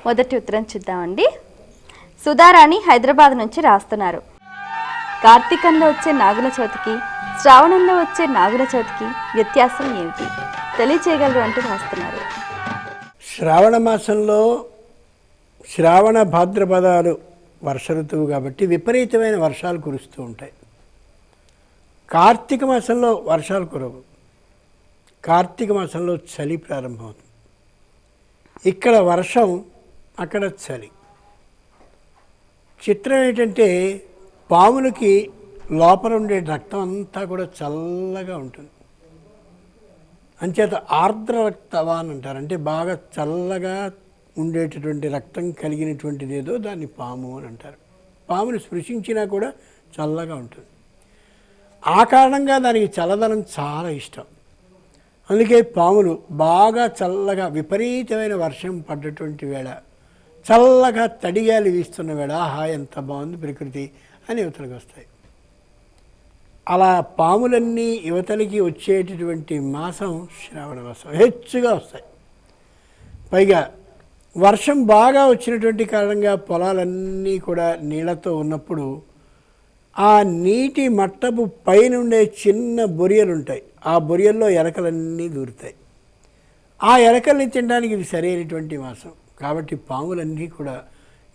మొదటి ఉత్తరం చూద్దామండి. సుధారాణి హైదరాబాద్ నుంచి రాస్తున్నారు. కార్తీకంలో వచ్చే నాగుల చవితికి, శ్రావణంలో వచ్చే నాగుల చవితికి వ్యత్యాసం ఏమిటి తెలియచేయగలరు అంటూ రాస్తున్నారు. శ్రావణ మాసంలో శ్రావణ భాద్రపదాలు వర్ష ఋతువు కాబట్టి విపరీతమైన వర్షాలు కురుస్తూ ఉంటాయి. కార్తీక మాసంలో వర్షాలు కురవు. కార్తీక మాసంలో చలి ప్రారంభమవుతుంది. ఇక్కడ వర్షం, అక్కడ చలి. చిత్రం ఏంటంటే పాములకి లోపల ఉండే రక్తం అంతా కూడా చల్లగా ఉంటుంది. అంచేత ఆర్ద్ర రక్తవాన్ అంటారు. అంటే బాగా చల్లగా ఉండేటటువంటి రక్తం కలిగినటువంటిది ఏదో దాన్ని పాము అని అంటారు. పాముని స్పృశించినా కూడా చల్లగా ఉంటుంది. ఆ కారణంగా దానికి చల్లదనం చాలా ఇష్టం. అందుకే పాములు బాగా చల్లగా విపరీతమైన వర్షం పడ్డటువంటి వేళ, చల్లగా తడిగాలి వీస్తున్న వేళ, ఆహా ఎంత బాగుంది ప్రకృతి అని యువతలకు వస్తాయి. అలా పాములన్నీ యువతలకి వచ్చేటటువంటి మాసం శ్రావణ మాసం. హెచ్చుగా వస్తాయి. పైగా వర్షం బాగా వచ్చినటువంటి కారణంగా పొలాలన్నీ కూడా నీళ్లతో ఉన్నప్పుడు ఆ నీటి మట్టపు పైనుండే చిన్న బొరియలు ఉంటాయి. ఆ బొరియల్లో ఎలకలన్నీ దూరుతాయి. ఆ ఎలకల్ని తినడానికి ఇది సరైనటువంటి మాసం. కాబట్టి పాములన్నీ కూడా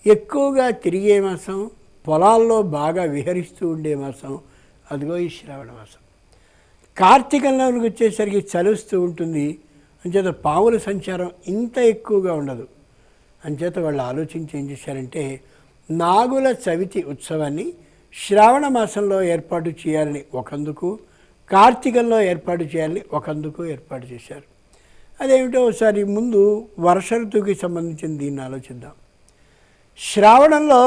ఎక్కువగా తిరిగే మాసం, పొలాల్లో బాగా విహరిస్తూ ఉండే మాసం అదిగో ఈ శ్రావణ మాసం. కార్తీకంలోకి వచ్చేసరికి చలుస్తూ ఉంటుంది. అంచేత పాముల సంచారం ఇంత ఎక్కువగా ఉండదు. అంచేత వాళ్ళు ఆలోచించి ఏం చేశారంటే నాగుల చవితి ఉత్సవాన్ని శ్రావణ మాసంలో ఏర్పాటు చేయాలని ఒకందుకు, కార్తీకంలో ఏర్పాటు చేయాలని ఒకందుకు ఏర్పాటు చేశారు. అదేమిటో ఒకసారి ముందు వర్ష ఋతువుకి సంబంధించిన దీన్ని ఆలోచిద్దాం. శ్రావణంలో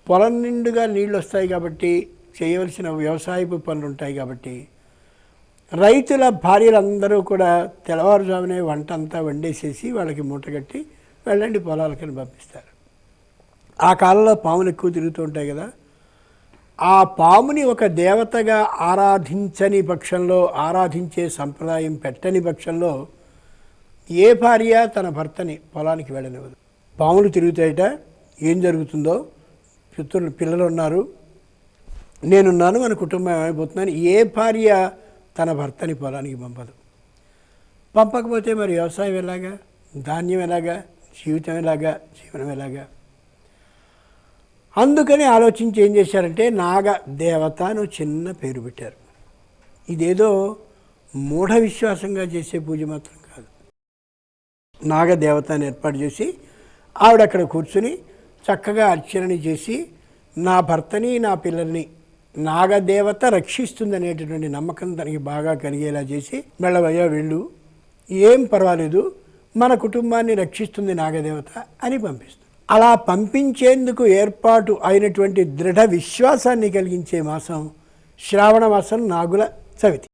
పొలం నిండుగా నీళ్ళు వస్తాయి కాబట్టి, చేయవలసిన వ్యవసాయపు పనులు ఉంటాయి కాబట్టి రైతుల భార్యలందరూ కూడా తెల్లవారుజామునే వంట అంతా వండేసేసి వాళ్ళకి మూటగట్టి వెళ్ళండి పొలాలకని పంపిస్తారు. ఆ కాలంలో పాములు ఎక్కువ తిరుగుతూ ఉంటాయి కదా. ఆ పాముని ఒక దేవతగా ఆరాధించని పక్షంలో, ఆరాధించే సంప్రదాయం పెట్టని పక్షంలో ఏ భార్య తన భర్తని పొలానికి వెళ్ళనివ్వదు. పాములు తిరుగుతాయట, ఏం జరుగుతుందో, పిల్లలు ఉన్నారు, నేనున్నాను, మన కుటుంబం ఏమైపోతున్నాను, ఏ భార్య తన భర్తని పొలానికి పంపదు. పంపకపోతే మరి వ్యవసాయం ఎలాగా, ధాన్యం ఎలాగా, జీవితం ఎలాగా, జీవనం ఎలాగా? అందుకని ఆలోచించి ఏం చేశారంటే నాగ దేవత అని చిన్న పేరు పెట్టారు. ఇదేదో మూఢ విశ్వాసంగా చేసే పూజ మాత్రం కాదు. నాగదేవతని ఏర్పాటు చేసి ఆవిడ అక్కడ కూర్చుని చక్కగా అర్చనని చేసి నా భర్తని నా పిల్లల్ని నాగదేవత రక్షిస్తుందనేటటువంటి నమ్మకం తనకి బాగా కలిగేలా చేసి వెళ్ళవయ్యా వెళ్ళు, ఏం పర్వాలేదు, మన కుటుంబాన్ని రక్షిస్తుంది నాగదేవత అని పంపిస్తుంది. అలా పంపించేందుకు ఏర్పాటు అయినటువంటి దృఢ విశ్వాసాన్ని కలిగించే మాసం శ్రావణ మాసం నాగుల చవితి.